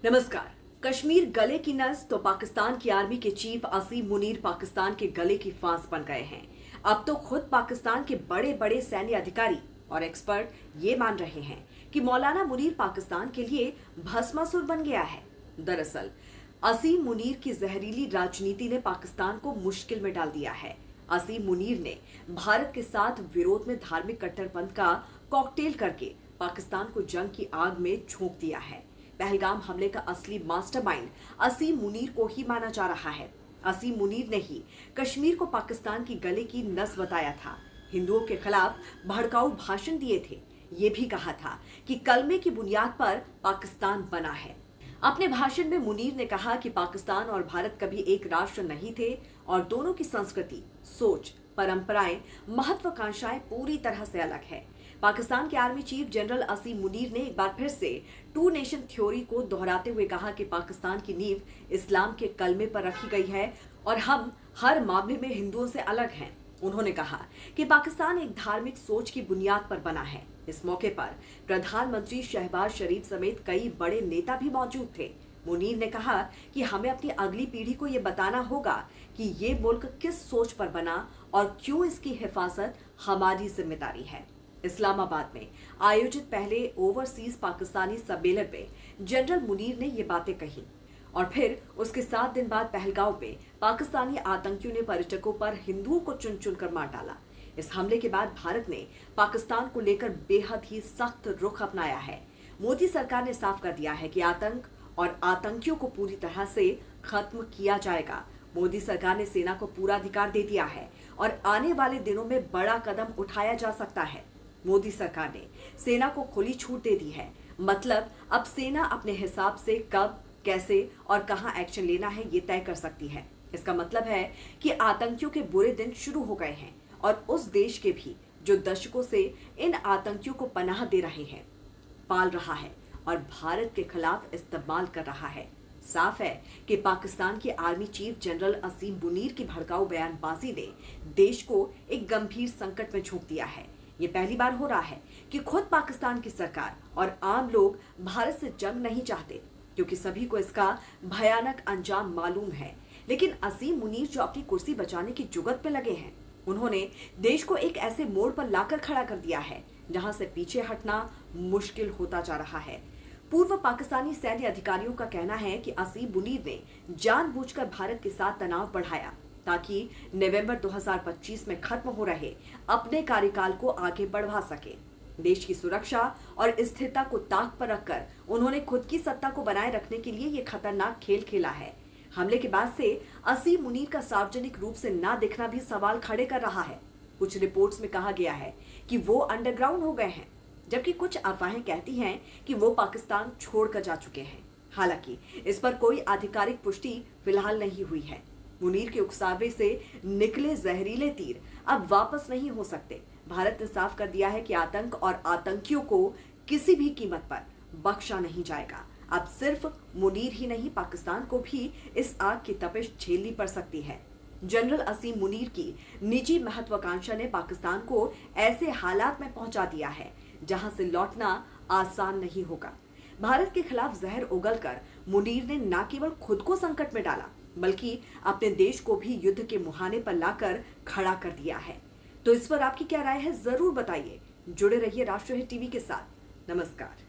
नमस्कार। कश्मीर गले की नस तो पाकिस्तान की आर्मी के चीफ असीम मुनीर पाकिस्तान के गले की फांस बन गए हैं। अब तो खुद पाकिस्तान के बड़े बड़े सैन्य अधिकारी और एक्सपर्ट ये मान रहे हैं कि मौलाना मुनीर पाकिस्तान के लिए भस्मासुर बन गया है। दरअसल असीम मुनीर की जहरीली राजनीति ने पाकिस्तान को मुश्किल में डाल दिया है। असीम मुनीर ने भारत के साथ विरोध में धार्मिक कट्टरपंथ का कॉकटेल करके पाकिस्तान को जंग की आग में झोंक दिया है। पहलगाम हमले का असली मास्टरमाइंड असीम मुनीर को ही माना जा रहा है। असीम मुनीर ने ही कश्मीर को पाकिस्तान की गले की नस बताया था, हिंदुओं के खिलाफ भड़काऊ भाषण दिए थे, ये भी कहा था कि कलमे की बुनियाद पर पाकिस्तान बना है। अपने भाषण में मुनीर ने कहा कि पाकिस्तान और भारत कभी एक राष्ट्र नहीं थे और दोनों की संस्कृति, सोच, परंपराएं, महत्वाकांक्षाएं पूरी तरह से अलग है। पाकिस्तान के आर्मी चीफ जनरल असीम मुनीर ने एक बार फिर से टू नेशन थ्योरी को दोहराते हुए कहा कि पाकिस्तान की नींव इस्लाम के कलमे पर रखी गई है और हम हर मामले में हिंदुओं से अलग हैं। उन्होंने कहा कि पाकिस्तान एक धार्मिक सोच की बुनियाद पर बना है। इस मौके पर प्रधानमंत्री शहबाज शरीफ समेत कई बड़े नेता भी मौजूद थे। मुनीर ने कहा कि हमें अपनी अगली पीढ़ी को ये बताना होगा कि ये मुल्क किस सोच पर बना और क्यों इसकी हिफाजत हमारी जिम्मेदारी है। इस्लामाबाद में आयोजित पहले ओवरसीज पाकिस्तानी सम्मेलन में जनरल मुनीर ने ये बातें कही और फिर उसके 7 दिन बाद पहलगांव में पाकिस्तानी आतंकियों ने पर्यटकों पर हिंदुओं को चुन चुन कर मार डाला। इस हमले के बाद भारत ने पाकिस्तान को लेकर बेहद ही सख्त रुख अपनाया है। मोदी सरकार ने साफ कर दिया है कि आतंक और आतंकियों को पूरी तरह से खत्म किया जाएगा। मोदी सरकार ने सेना को पूरा अधिकार दे दिया है और आने वाले दिनों में बड़ा कदम उठाया जा सकता है। मोदी सरकार ने सेना को खुली छूट दे दी है, मतलब अब सेना अपने हिसाब से कब, कैसे और कहां एक्शन लेना है ये तय कर सकती है। इसका मतलब है कि आतंकियों के बुरे दिन शुरू हो गए हैं और उस देश के भी जो दशकों से इन आतंकियों को पनाह दे रहे हैं, पाल रहा है और भारत के खिलाफ इस्तेमाल कर रहा है। साफ है कि पाकिस्तान के आर्मी चीफ जनरल असीम मुनीर की भड़काऊ बयानबाजी ने देश को एक गंभीर संकट में झोंक दिया है। ये पहली बार हो रहा है कि खुद पाकिस्तान की सरकार और आम लोग भारत से जंग नहीं चाहते, क्योंकि सभी को इसका भयानक अंजाम मालूम है। लेकिन असीम मुनीर जो अपनी कुर्सी बचाने की जुगत पे लगे हैं, उन्होंने देश को एक ऐसे मोड़ पर लाकर खड़ा कर दिया है जहां से पीछे हटना मुश्किल होता जा रहा है। पूर्व पाकिस्तानी सैन्य अधिकारियों का कहना है कि असीम मुनीर ने जानबूझकर भारत के साथ तनाव बढ़ाया ताकि नवंबर 2025 में खत्म हो रहे अपने कार्यकाल को आगे बढ़ा सके। देश की सुरक्षा और स्थिरता को ताक पर रखकर उन्होंने खुद की सत्ता को बनाए रखने के लिए ये खतरनाक खेल खेला है। हमले के बाद से असीम मुनीर का सार्वजनिक रूप से ना दिखना भी सवाल खड़े कर रहा है। कुछ रिपोर्ट्स में कहा गया है कि वो अंडरग्राउंड हो गए हैं, जबकि कुछ अफवाहें कहती हैं कि वो पाकिस्तान छोड़कर जा चुके हैं। हालांकि इस पर कोई आधिकारिक पुष्टि फिलहाल नहीं हुई है। मुनीर के उकसावे से निकले जहरीले तीर अब वापस नहीं हो सकते। भारत ने साफ कर दिया है कि आतंक और आतंकियों को किसी भी कीमत पर बख्शा नहीं जाएगा। अब सिर्फ मुनीर ही नहीं, पाकिस्तान को भी इस आग की तपिश झेलनी पड़ सकती है। जनरल असीम मुनीर की निजी महत्वाकांक्षा ने पाकिस्तान को ऐसे हालात में पहुंचा दिया है जहां से लौटना आसान नहीं होगा। भारत के खिलाफ जहर उगलकर मुनीर ने न केवल खुद को संकट में डाला, बल्कि अपने देश को भी युद्ध के मुहाने पर लाकर खड़ा कर दिया है। तो इस पर आपकी क्या राय है, जरूर बताइए। जुड़े रहिए राष्ट्रहित टीवी के साथ। नमस्कार।